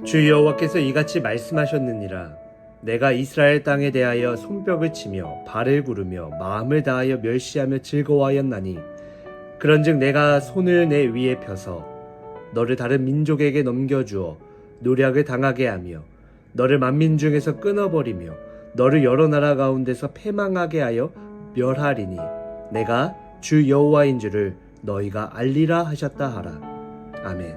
주 여호와께서 이같이 말씀하셨느니라. 내가 이스라엘 땅에 대하여 손뼉을 치며 발을 구르며 마음을 다하여 멸시하며 즐거워하였나니 그런즉 내가 손을 내 위에 펴서 너를 다른 민족에게 넘겨주어 노략을 당하게 하며 너를 만민 중에서 끊어버리며 너를 여러 나라 가운데서 패망하게 하여 멸하리니 내가 주 여호와인 줄을 너희가 알리라 하셨다 하라. 아멘.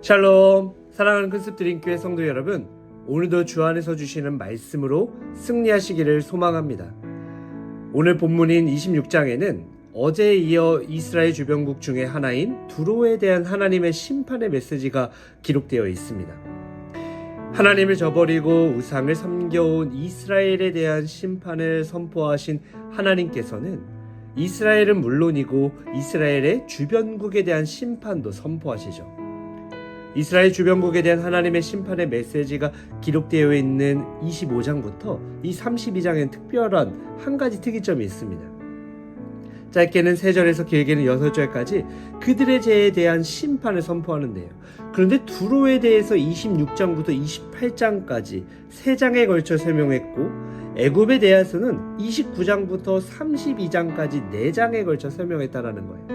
샬롬. 사랑하는 큰습드림교회 성도 여러분, 오늘도 주 안에서 주시는 말씀으로 승리하시기를 소망합니다. 오늘 본문인 26장에는 어제에 이어 이스라엘 주변국 중에 하나인 두로에 대한 하나님의 심판의 메시지가 기록되어 있습니다. 하나님을 저버리고 우상을 섬겨온 이스라엘에 대한 심판을 선포하신 하나님께서는 이스라엘은 물론이고 이스라엘의 주변국에 대한 심판도 선포하시죠. 이스라엘 주변국에 대한 하나님의 심판의 메시지가 기록되어 있는 25장부터 이 32장엔 특별한 한 가지 특이점이 있습니다. 짧게는 3절에서 길게는 6절까지 그들의 죄에 대한 심판을 선포하는데요. 그런데 두로에 대해서 26장부터 28장까지 3장에 걸쳐 설명했고 애굽에 대해서는 29장부터 32장까지 4장에 걸쳐 설명했다라는 거예요.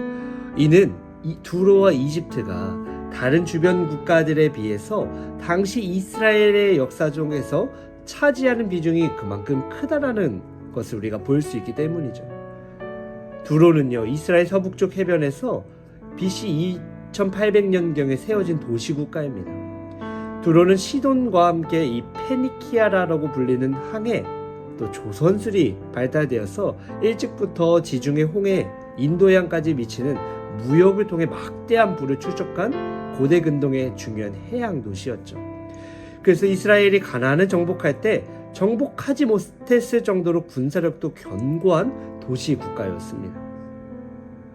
이는 두로와 이집트가 다른 주변 국가들에 비해서 당시 이스라엘의 역사 중에서 차지하는 비중이 그만큼 크다라는 것을 우리가 볼 수 있기 때문이죠. 두로는요, 이스라엘 서북쪽 해변에서 BC 2800년경에 세워진 도시국가입니다. 두로는 시돈과 함께 이 페니키아라고 불리는 항해, 또 조선술이 발달되어서 일찍부터 지중해 홍해, 인도양까지 미치는 무역을 통해 막대한 부를 축적한 고대 근동의 중요한 해양 도시였죠. 그래서 이스라엘이 가나안을 정복할 때 정복하지 못했을 정도로 군사력도 견고한 도시 국가였습니다.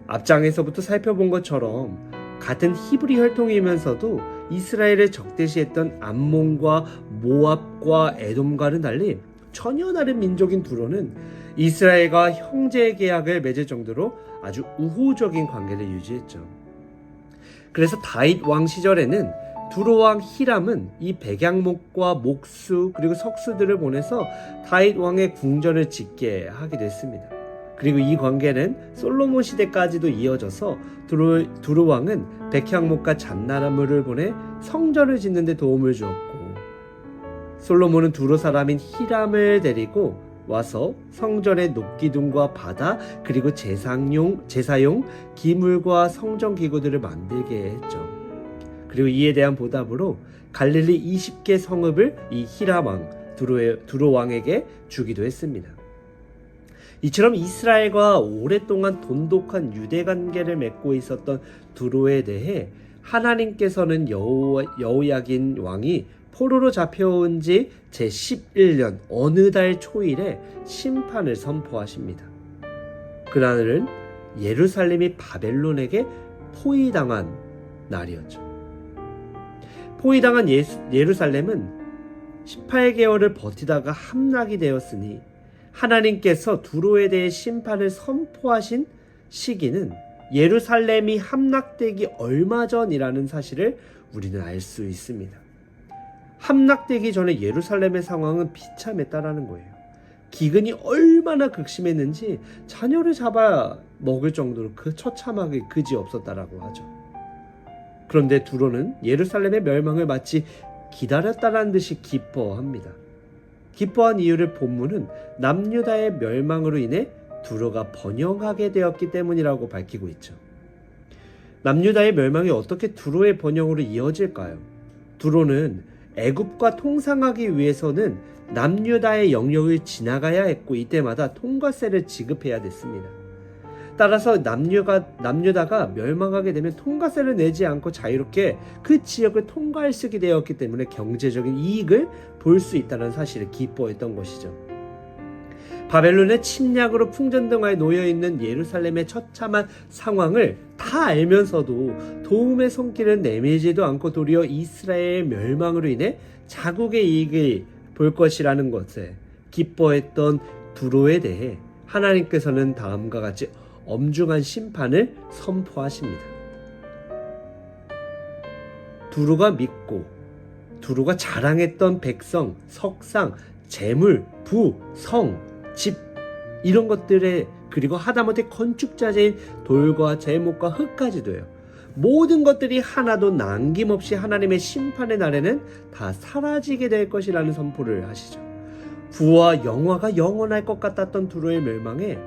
앞장에서부터 살펴본 것처럼 같은 히브리 혈통이면서도 이스라엘을 적대시했던 암몬과 모압과 에돔과는 달리 전혀 다른 민족인 두로는 이스라엘과 형제 계약을 맺을 정도로 아주 우호적인 관계를 유지했죠. 그래서 다윗 왕 시절에는 두로 왕 히람은 이 백양목과 목수 그리고 석수들을 보내서 다윗 왕의 궁전을 짓게 하게 됐습니다. 그리고 이 관계는 솔로몬 시대까지도 이어져서 두로 왕은 백향목과 잣나무를 보내 성전을 짓는 데 도움을 주었고 솔로몬은 두로 사람인 히람을 데리고 와서 성전의 녹기둥과 바다 그리고 제사용 기물과 성전 기구들을 만들게 했죠. 그리고 이에 대한 보답으로 갈릴리 20개 성읍을 이 히람 왕 두로 왕에게 주기도 했습니다. 이처럼 이스라엘과 오랫동안 돈독한 유대 관계를 맺고 있었던 두로에 대해 하나님께서는 여호야긴 왕이 포로로 잡혀온 지 제11년 어느 달 초일에 심판을 선포하십니다. 그날은 예루살렘이 바벨론에게 포위당한 날이었죠. 포위당한 예루살렘은 18개월을 버티다가 함락이 되었으니 하나님께서 두로에 대해 심판을 선포하신 시기는 예루살렘이 함락되기 얼마 전이라는 사실을 우리는 알 수 있습니다. 함락되기 전에 예루살렘의 상황은 비참했다라는 거예요. 기근이 얼마나 극심했는지 자녀를 잡아 먹을 정도로 그 처참하게 그지없었다라고 하죠. 그런데 두로는 예루살렘의 멸망을 마치 기다렸다라는 듯이 기뻐합니다. 기뻐한 이유를 본문은 남유다의 멸망으로 인해 두로가 번영하게 되었기 때문이라고 밝히고 있죠. 남유다의 멸망이 어떻게 두로의 번영으로 이어질까요? 두로는 애굽과 통상하기 위해서는 남유다의 영역을 지나가야 했고 이때마다 통과세를 지급해야 됐습니다. 따라서 남유다가 멸망하게 되면 통과세를 내지 않고 자유롭게 그 지역을 통과할 수 있게 되었기 때문에 경제적인 이익을 볼 수 있다는 사실을 기뻐했던 것이죠. 바벨론의 침략으로 풍전등화에 놓여있는 예루살렘의 처참한 상황을 다 알면서도 도움의 손길을 내밀지도 않고 도리어 이스라엘의 멸망으로 인해 자국의 이익을 볼 것이라는 것에 기뻐했던 두로에 대해 하나님께서는 다음과 같이 엄중한 심판을 선포하십니다. 두로가 믿고 두로가 자랑했던 백성, 석상, 재물, 부, 성, 집 이런 것들에 그리고 하다못해 건축자재인 돌과 제목과 흙까지도요. 모든 것들이 하나도 남김없이 하나님의 심판의 날에는 다 사라지게 될 것이라는 선포를 하시죠. 부와 영화가 영원할 것 같았던 두로의 멸망에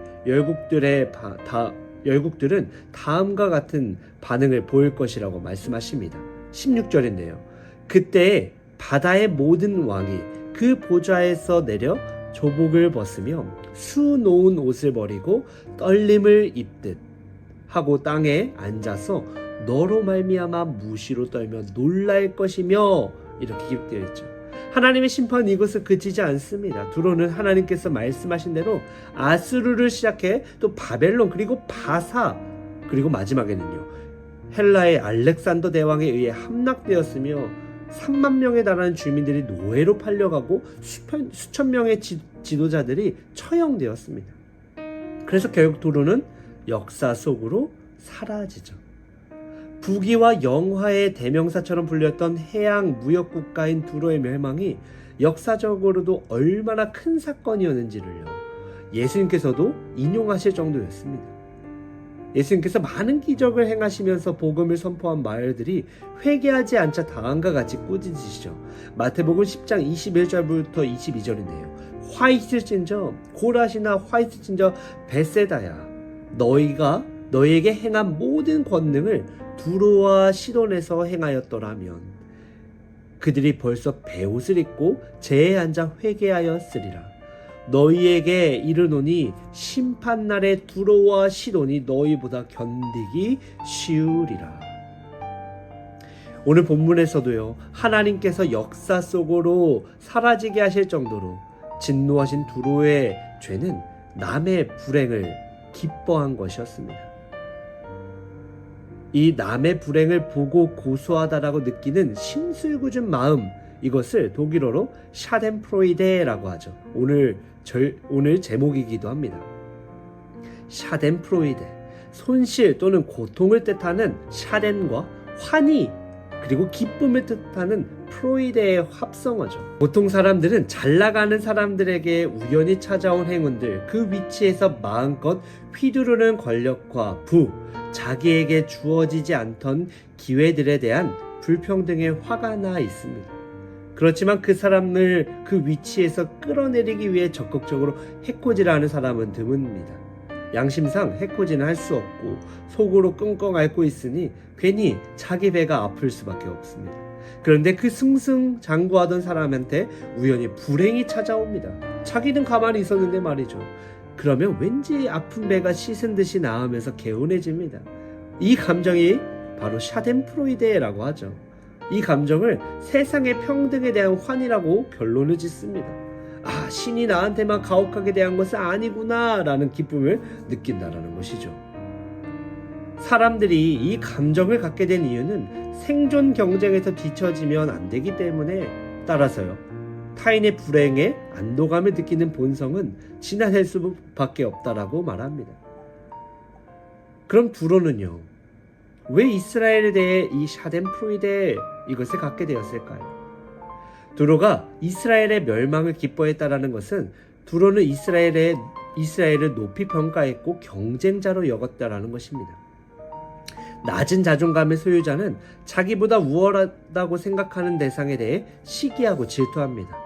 열국들은 다음과 같은 반응을 보일 것이라고 말씀하십니다. 16절인데요. 그때 바다의 모든 왕이 그 보좌에서 내려 조복을 벗으며 수놓은 옷을 버리고 떨림을 입듯 하고 땅에 앉아서 너로 말미암아 무시로 떨며 놀랄 것이며 이렇게 기록되어 있죠. 하나님의 심판 이것을 그치지 않습니다. 두로는 하나님께서 말씀하신 대로 아수르를 시작해 또 바벨론 그리고 바사 그리고 마지막에는요 헬라의 알렉산더 대왕에 의해 함락되었으며 3만 명에 달하는 주민들이 노예로 팔려가고 수천 명의 지도자들이 처형되었습니다. 그래서 결국 두로는 역사 속으로 사라지죠. 부귀와 영화의 대명사처럼 불렸던 해양 무역국가인 두로의 멸망이 역사적으로도 얼마나 큰 사건이었는지를요 예수님께서도 인용하실 정도였습니다. 예수님께서 많은 기적을 행하시면서 복음을 선포한 말들이 회개하지 않자 다음과 같이 꾸짖으시죠. 마태복음 10장 21절부터 22절인데요. 화이트진저 고라시나 화이트진저 베세다야 너희가 너희에게 행한 모든 권능을 두로와 시돈에서 행하였더라면 그들이 벌써 베옷을 입고 제에 앉아 회개하였으리라. 너희에게 이르노니 심판날에 두로와 시돈이 너희보다 견디기 쉬우리라. 오늘 본문에서도요 하나님께서 역사 속으로 사라지게 하실 정도로 진노하신 두로의 죄는 남의 불행을 기뻐한 것이었습니다. 이 남의 불행을 보고 고소하다라고 느끼는 심술궂은 마음, 이것을 독일어로 샤덴프로이데라고 하죠. 오늘 제목이기도 합니다. 샤덴프로이데, 손실 또는 고통을 뜻하는 샤덴과 환희 그리고 기쁨을 뜻하는 프로이데의 합성어죠. 보통 사람들은 잘 나가는 사람들에게 우연히 찾아온 행운들, 그 위치에서 마음껏 휘두르는 권력과 부, 자기에게 주어지지 않던 기회들에 대한 불평등에 화가 나 있습니다. 그렇지만 그 사람을 그 위치에서 끌어내리기 위해 적극적으로 해코지를 하는 사람은 드뭅니다. 양심상 해코지는 할 수 없고 속으로 끙끙 앓고 있으니 괜히 자기 배가 아플 수밖에 없습니다. 그런데 그 승승장구하던 사람한테 우연히 불행이 찾아옵니다. 자기는 가만히 있었는데 말이죠. 그러면 왠지 아픈 배가 씻은 듯이 나으면서 개운해집니다. 이 감정이 바로 샤덴프로이데라고 하죠. 이 감정을 세상의 평등에 대한 환희라고 결론을 짓습니다. 아, 신이 나한테만 가혹하게 대한 것은 아니구나 라는 기쁨을 느낀다라는 것이죠. 사람들이 이 감정을 갖게 된 이유는 생존 경쟁에서 뒤처지면 안 되기 때문에 따라서요. 타인의 불행에 안도감을 느끼는 본성은 지나칠 수밖에 없다라고 말합니다. 그럼 두로는요. 왜 이스라엘에 대해 이 샤덴프로이데 이것을 갖게 되었을까요? 두로가 이스라엘의 멸망을 기뻐했다라는 것은 두로는 이스라엘을 높이 평가했고 경쟁자로 여겼다라는 것입니다. 낮은 자존감의 소유자는 자기보다 우월하다고 생각하는 대상에 대해 시기하고 질투합니다.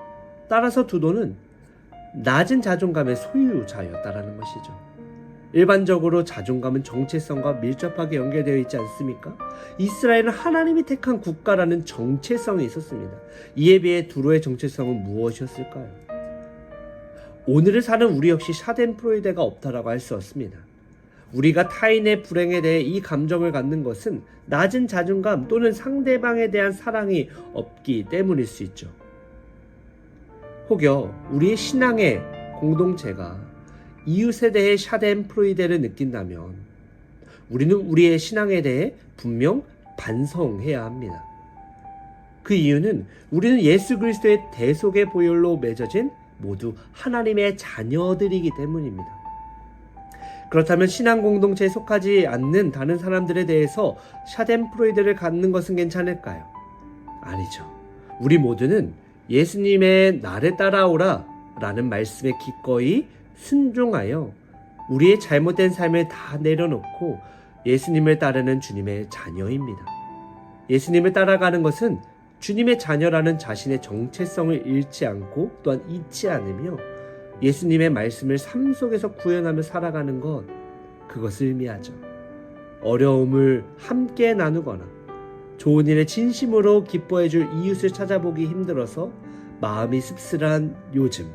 따라서 두로는 낮은 자존감의 소유자였다라는 것이죠. 일반적으로 자존감은 정체성과 밀접하게 연결되어 있지 않습니까? 이스라엘은 하나님이 택한 국가라는 정체성이 있었습니다. 이에 비해 두로의 정체성은 무엇이었을까요? 오늘을 사는 우리 역시 샤덴프로이데가 없다라고 할 수 없습니다. 우리가 타인의 불행에 대해 이 감정을 갖는 것은 낮은 자존감 또는 상대방에 대한 사랑이 없기 때문일 수 있죠. 혹여 우리의 신앙의 공동체가 이웃에 대해 샤덴프로이데를 느낀다면 우리는 우리의 신앙에 대해 분명 반성해야 합니다. 그 이유는 우리는 예수 그리스도의 대속의 보혈로 맺어진 모두 하나님의 자녀들이기 때문입니다. 그렇다면 신앙 공동체에 속하지 않는 다른 사람들에 대해서 샤덴프로이데를 갖는 것은 괜찮을까요? 아니죠. 우리 모두는 예수님의 나를 따라오라 라는 말씀에 기꺼이 순종하여 우리의 잘못된 삶을 다 내려놓고 예수님을 따르는 주님의 자녀입니다. 예수님을 따라가는 것은 주님의 자녀라는 자신의 정체성을 잃지 않고 또한 잊지 않으며 예수님의 말씀을 삶 속에서 구현하며 살아가는 것, 그것을 의미하죠. 어려움을 함께 나누거나 좋은 일에 진심으로 기뻐해 줄 이웃을 찾아보기 힘들어서 마음이 씁쓸한 요즘,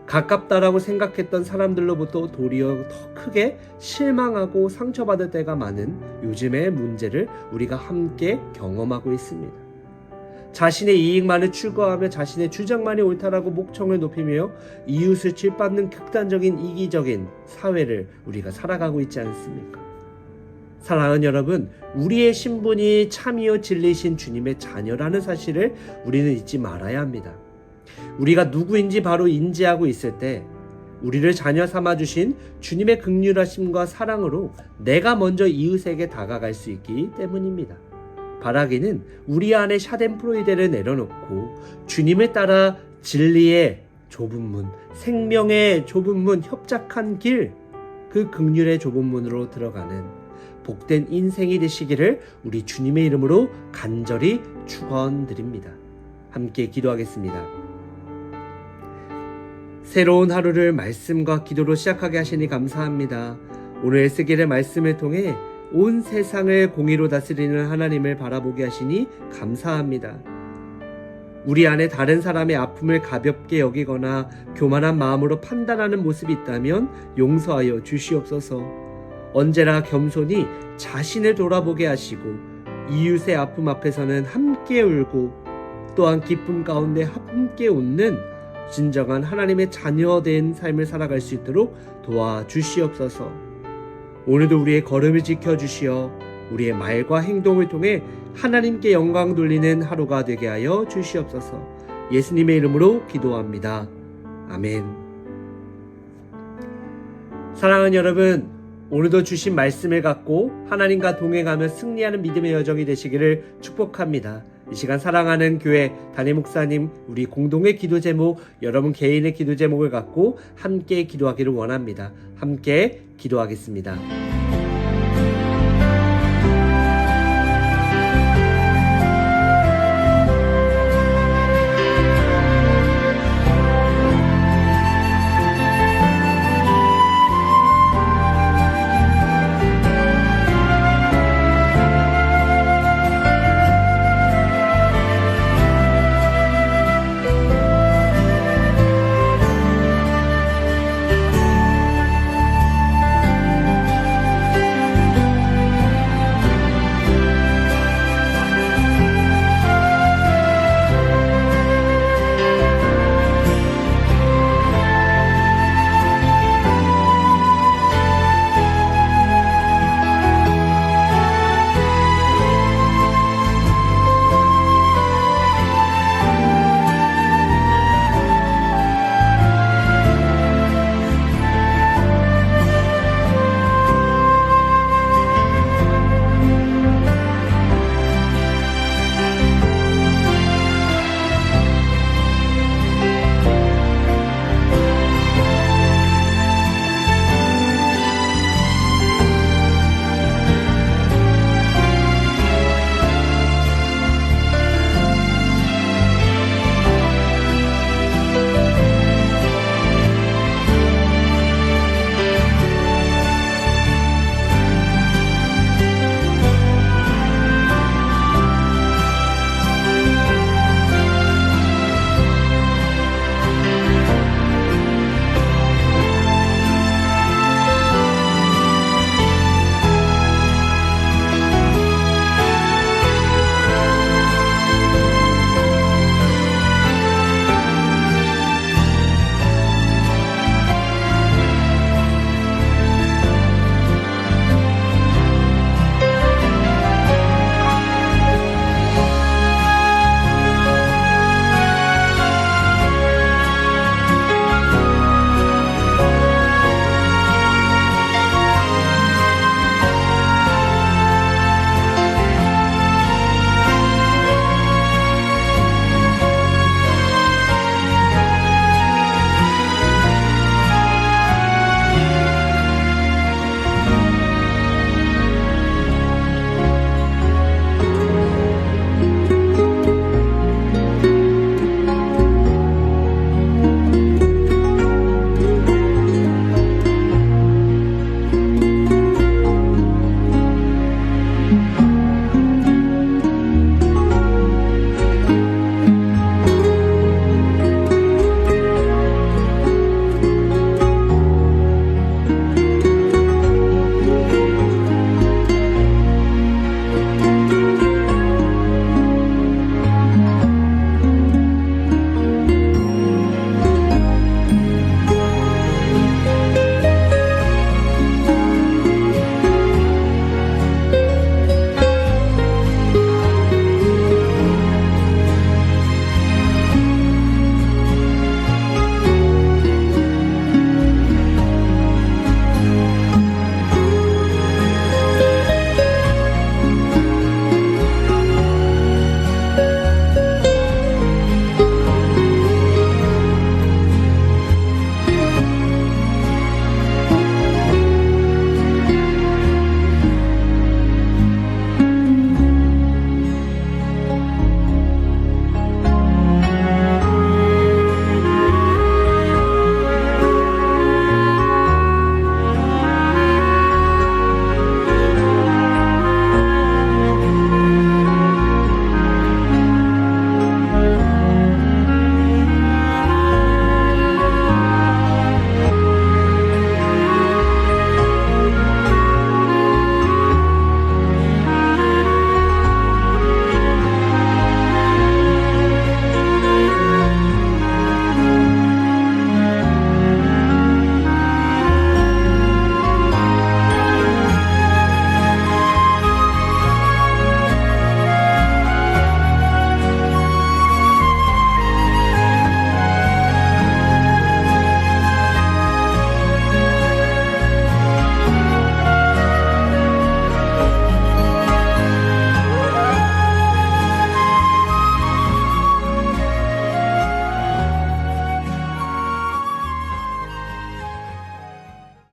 가깝다라고 생각했던 사람들로부터 도리어 더 크게 실망하고 상처받을 때가 많은 요즘의 문제를 우리가 함께 경험하고 있습니다. 자신의 이익만을 추구하며 자신의 주장만이 옳다라고 목청을 높이며 이웃을 질받는 극단적인 이기적인 사회를 우리가 살아가고 있지 않습니까? 사랑하는 여러분, 우리의 신분이 참이요 진리신 주님의 자녀라는 사실을 우리는 잊지 말아야 합니다. 우리가 누구인지 바로 인지하고 있을 때 우리를 자녀 삼아주신 주님의 긍휼하심과 사랑으로 내가 먼저 이웃에게 다가갈 수 있기 때문입니다. 바라기는 우리 안에 샤덴프로이데를 내려놓고 주님을 따라 진리의 좁은 문, 생명의 좁은 문, 협착한 길, 그 긍휼의 좁은 문으로 들어가는 복된 인생이 되시기를 우리 주님의 이름으로 간절히 축원드립니다. 함께 기도하겠습니다. 새로운 하루를 말씀과 기도로 시작하게 하시니 감사합니다. 오늘 에스겔의 말씀을 통해 온 세상을 공의로 다스리는 하나님을 바라보게 하시니 감사합니다. 우리 안에 다른 사람의 아픔을 가볍게 여기거나 교만한 마음으로 판단하는 모습이 있다면 용서하여 주시옵소서. 언제나 겸손히 자신을 돌아보게 하시고 이웃의 아픔 앞에서는 함께 울고 또한 기쁨 가운데 함께 웃는 진정한 하나님의 자녀된 삶을 살아갈 수 있도록 도와주시옵소서. 오늘도 우리의 걸음을 지켜주시어 우리의 말과 행동을 통해 하나님께 영광 돌리는 하루가 되게 하여 주시옵소서. 예수님의 이름으로 기도합니다. 아멘. 사랑하는 여러분, 오늘도 주신 말씀을 갖고 하나님과 동행하며 승리하는 믿음의 여정이 되시기를 축복합니다. 이 시간 사랑하는 교회 담임 목사님, 우리 공동의 기도 제목, 여러분 개인의 기도 제목을 갖고 함께 기도하기를 원합니다. 함께 기도하겠습니다.